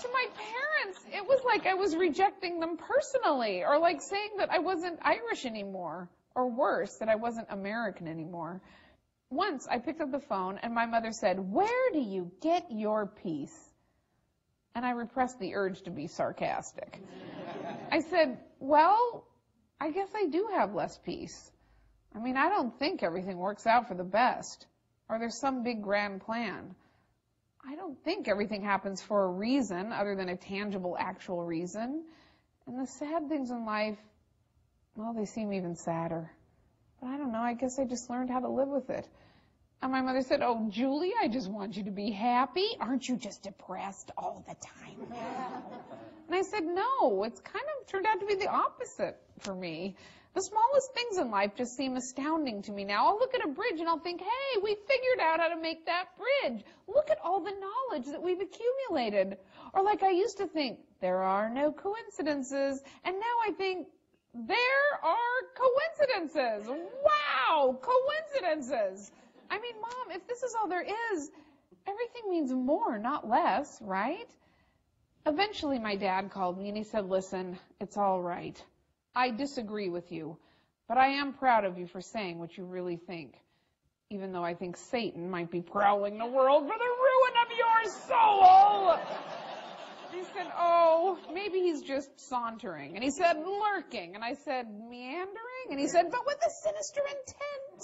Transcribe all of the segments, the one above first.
to my parents, it was like I was rejecting them personally, or like saying that I wasn't Irish anymore, or worse, that I wasn't American anymore. Once I picked up the phone and my mother said, "Where do you get your peace?" And I repressed the urge to be sarcastic. I said, "Well, I guess I do have less peace. I mean, I don't think everything works out for the best, or there's some big grand plan. I don't think everything happens for a reason other than a tangible, actual reason. And the sad things in life, well, they seem even sadder. But I don't know, I guess I just learned how to live with it." And my mother said, "Oh, Julie, I just want you to be happy. Aren't you just depressed all the time?" And I said, "No, it's kind of turned out to be the opposite for me. The smallest things in life just seem astounding to me now. I'll look at a bridge and I'll think, hey, we figured out how to make that bridge. Look at all the knowledge that we've accumulated." Or like I used to think, there are no coincidences. And now I think, there are coincidences. Wow, coincidences. I mean, Mom, if this is all there is, everything means more, not less, right? Eventually, my dad called me and he said, "Listen, it's all right. I disagree with you, but I am proud of you for saying what you really think, even though I think Satan might be prowling the world for the ruin of your soul." He said, "Oh, maybe he's just sauntering." And he said, "Lurking." And I said, "Meandering?" And he said, "But with a sinister intent."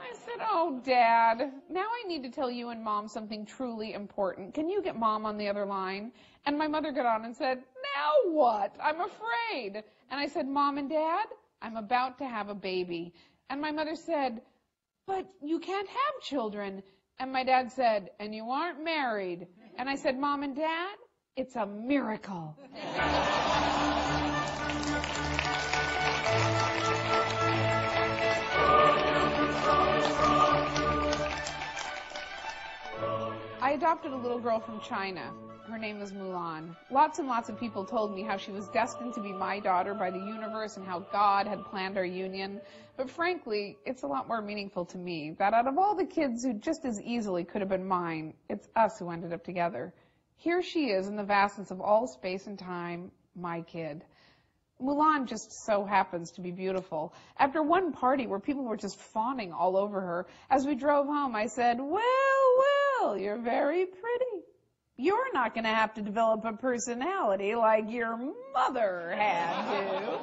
I said, "Oh, Dad, now I need to tell you and Mom something truly important. Can you get Mom on the other line?" And my mother got on and said, "Now what? I'm afraid." And I said, "Mom and Dad, I'm about to have a baby." And my mother said, "But you can't have children." And my dad said, "And you aren't married." And I said, "Mom and Dad, it's a miracle." I adopted a little girl from China. Her name was Mulan. Lots and lots of people told me how she was destined to be my daughter by the universe and how God had planned our union. But frankly, it's a lot more meaningful to me that out of all the kids who just as easily could have been mine, it's us who ended up together. Here she is in the vastness of all space and time, my kid. Mulan just so happens to be beautiful. After one party where people were just fawning all over her, as we drove home, I said, well, you're very pretty. You're not going to have to develop a personality like your mother had to."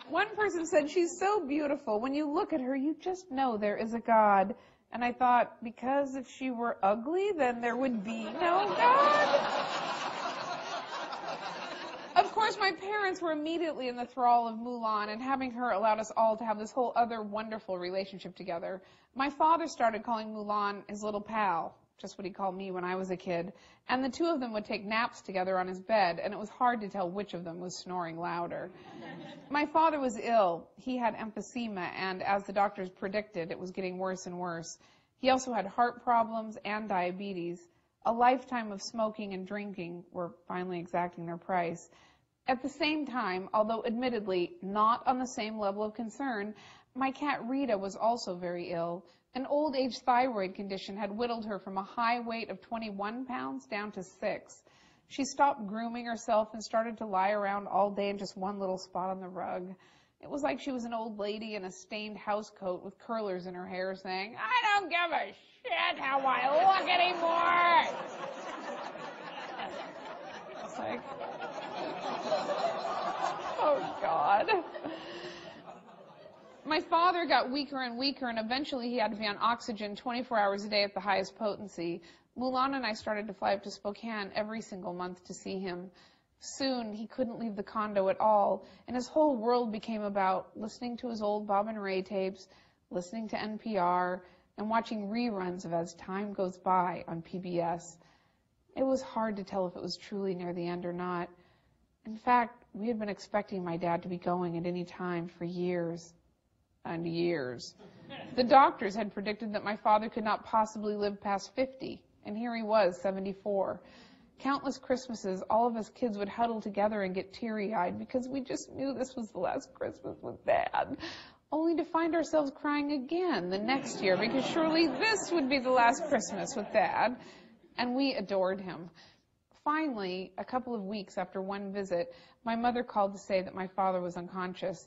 One person said, "She's so beautiful. When you look at her, you just know there is a God." And I thought, because if she were ugly, then there would be no God. Of course, my parents were immediately in the thrall of Mulan, and having her allowed us all to have this whole other wonderful relationship together. My father started calling Mulan his little pal, just what he called me when I was a kid, and the two of them would take naps together on his bed, and it was hard to tell which of them was snoring louder. My father was ill. He had emphysema, and as the doctors predicted, it was getting worse and worse. He also had heart problems and diabetes. A lifetime of smoking and drinking were finally exacting their price. At the same time, although admittedly not on the same level of concern, my cat Rita was also very ill. An old-age thyroid condition had whittled her from a high weight of 21 pounds down to 6. She stopped grooming herself and started to lie around all day in just one little spot on the rug. It was like she was an old lady in a stained housecoat with curlers in her hair saying, "I don't give a shit how I look anymore." It's like, oh, God. My father got weaker and weaker, and eventually he had to be on oxygen 24 hours a day at the highest potency. Mulan and I started to fly up to Spokane every single month to see him. Soon, he couldn't leave the condo at all, and his whole world became about listening to his old Bob and Ray tapes, listening to NPR, and watching reruns of As Time Goes By on PBS. It was hard to tell if it was truly near the end or not. In fact, we had been expecting my dad to be going at any time for years and years. The doctors had predicted that my father could not possibly live past 50, and here he was, 74. Countless Christmases, all of us kids would huddle together and get teary-eyed because we just knew this was the last Christmas with Dad, only to find ourselves crying again the next year because surely this would be the last Christmas with Dad. and we adored him. Finally, a couple of weeks after one visit, my mother called to say that my father was unconscious.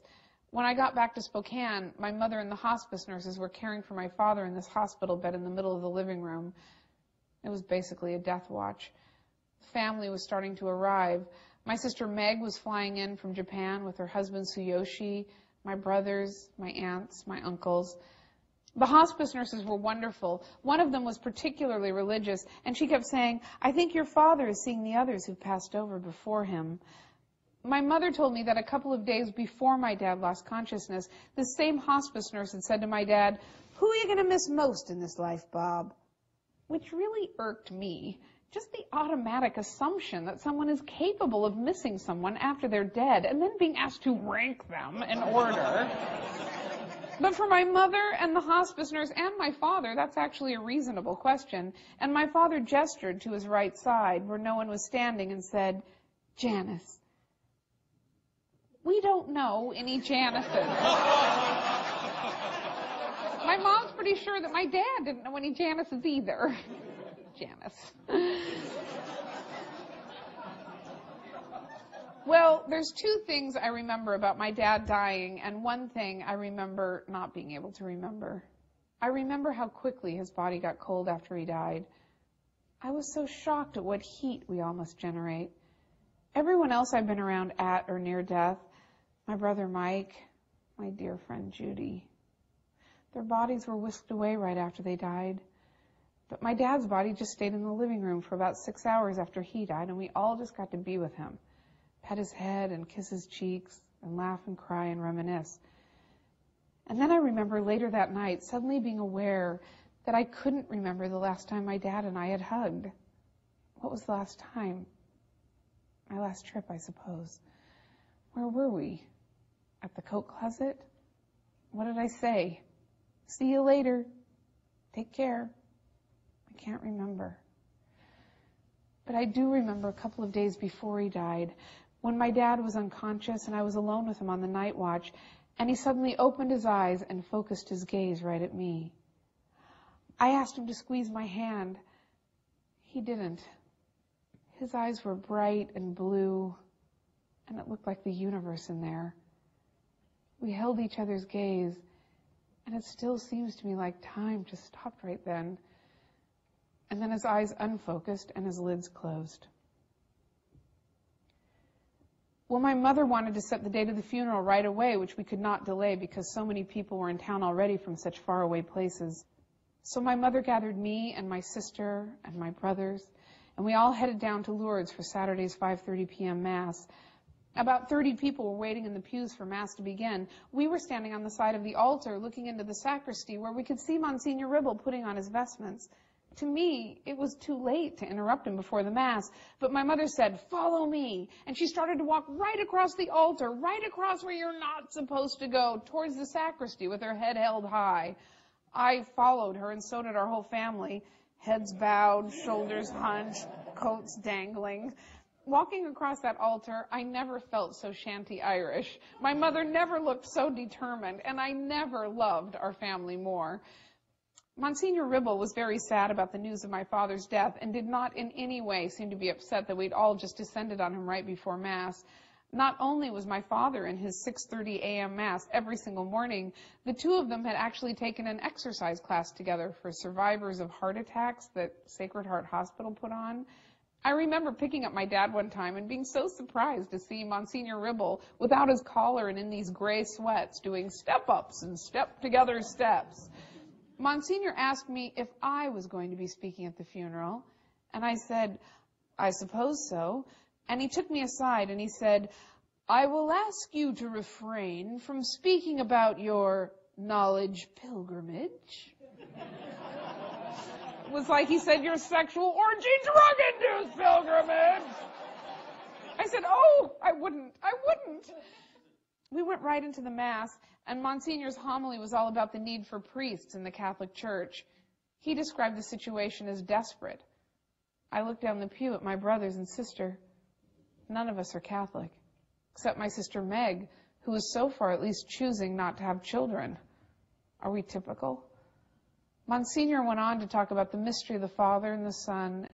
When I got back to Spokane, my mother and the hospice nurses were caring for my father in this hospital bed in the middle of the living room. It was basically a death watch. The family was starting to arrive. My sister Meg was flying in from Japan with her husband Tsuyoshi, my brothers, my aunts, my uncles. The hospice nurses were wonderful. One of them was particularly religious, and she kept saying, "I think your father is seeing the others who've passed over before him." My mother told me that a couple of days before my dad lost consciousness, the same hospice nurse had said to my dad, "Who are you going to miss most in this life, Bob?" Which really irked me. Just the automatic assumption that someone is capable of missing someone after they're dead and then being asked to rank them in order. But for my mother and the hospice nurse and my father, that's actually a reasonable question. And my father gestured to his right side where no one was standing and said, "Janice." We don't know any Janices. My mom's pretty sure that my dad didn't know any Janices either. Janice. Well, there's two things I remember about my dad dying, and one thing I remember not being able to remember. I remember how quickly his body got cold after he died. I was so shocked at what heat we all must generate. Everyone else I've been around at or near death, my brother Mike, my dear friend Judy, their bodies were whisked away right after they died. But my dad's body just stayed in the living room for about 6 hours after he died, and we all just got to be with him, pet his head and kiss his cheeks and laugh and cry and reminisce. And then I remember later that night suddenly being aware that I couldn't remember the last time my dad and I had hugged. What was the last time? My last trip, I suppose. Where were we? At the coat closet? What did I say? "See you later. Take care." I can't remember. But I do remember a couple of days before he died, when my dad was unconscious and I was alone with him on the night watch, and he suddenly opened his eyes and focused his gaze right at me. I asked him to squeeze my hand. He didn't. His eyes were bright and blue, and it looked like the universe in there. We held each other's gaze, and it still seems to me like time just stopped right then. And then his eyes unfocused and his lids closed. Well, my mother wanted to set the date of the funeral right away, which we could not delay because so many people were in town already from such faraway places. So my mother gathered me and my sister and my brothers, and we all headed down to Lourdes for Saturday's 5:30 p.m. Mass. About 30 people were waiting in the pews for Mass to begin. We were standing on the side of the altar looking into the sacristy where we could see Monsignor Ribble putting on his vestments. To me, it was too late to interrupt him before the Mass, but my mother said, "Follow me," and she started to walk right across the altar, right across where you're not supposed to go, towards the sacristy with her head held high. I followed her, and so did our whole family, heads bowed, shoulders hunched, coats dangling. Walking across that altar, I never felt so shanty Irish. My mother never looked so determined, and I never loved our family more. Monsignor Ribble was very sad about the news of my father's death and did not in any way seem to be upset that we'd all just descended on him right before Mass. Not only was my father in his 6:30 a.m. Mass every single morning, the two of them had actually taken an exercise class together for survivors of heart attacks that Sacred Heart Hospital put on. I remember picking up my dad one time and being so surprised to see Monsignor Ribble without his collar and in these gray sweats doing step-ups and step-together steps. Monsignor asked me if I was going to be speaking at the funeral, and I said, "I suppose so." And he took me aside and he said, "I will ask you to refrain from speaking about your knowledge pilgrimage." It was like he said, "Your sexual orgy drug-induced pilgrimage." I said, "Oh, I wouldn't. We went right into the Mass, and Monsignor's homily was all about the need for priests in the Catholic Church. He described the situation as desperate. I looked down the pew at my brothers and sister. None of us are Catholic, except my sister Meg, who is so far at least choosing not to have children. Are we typical? Monsignor went on to talk about the mystery of the Father and the Son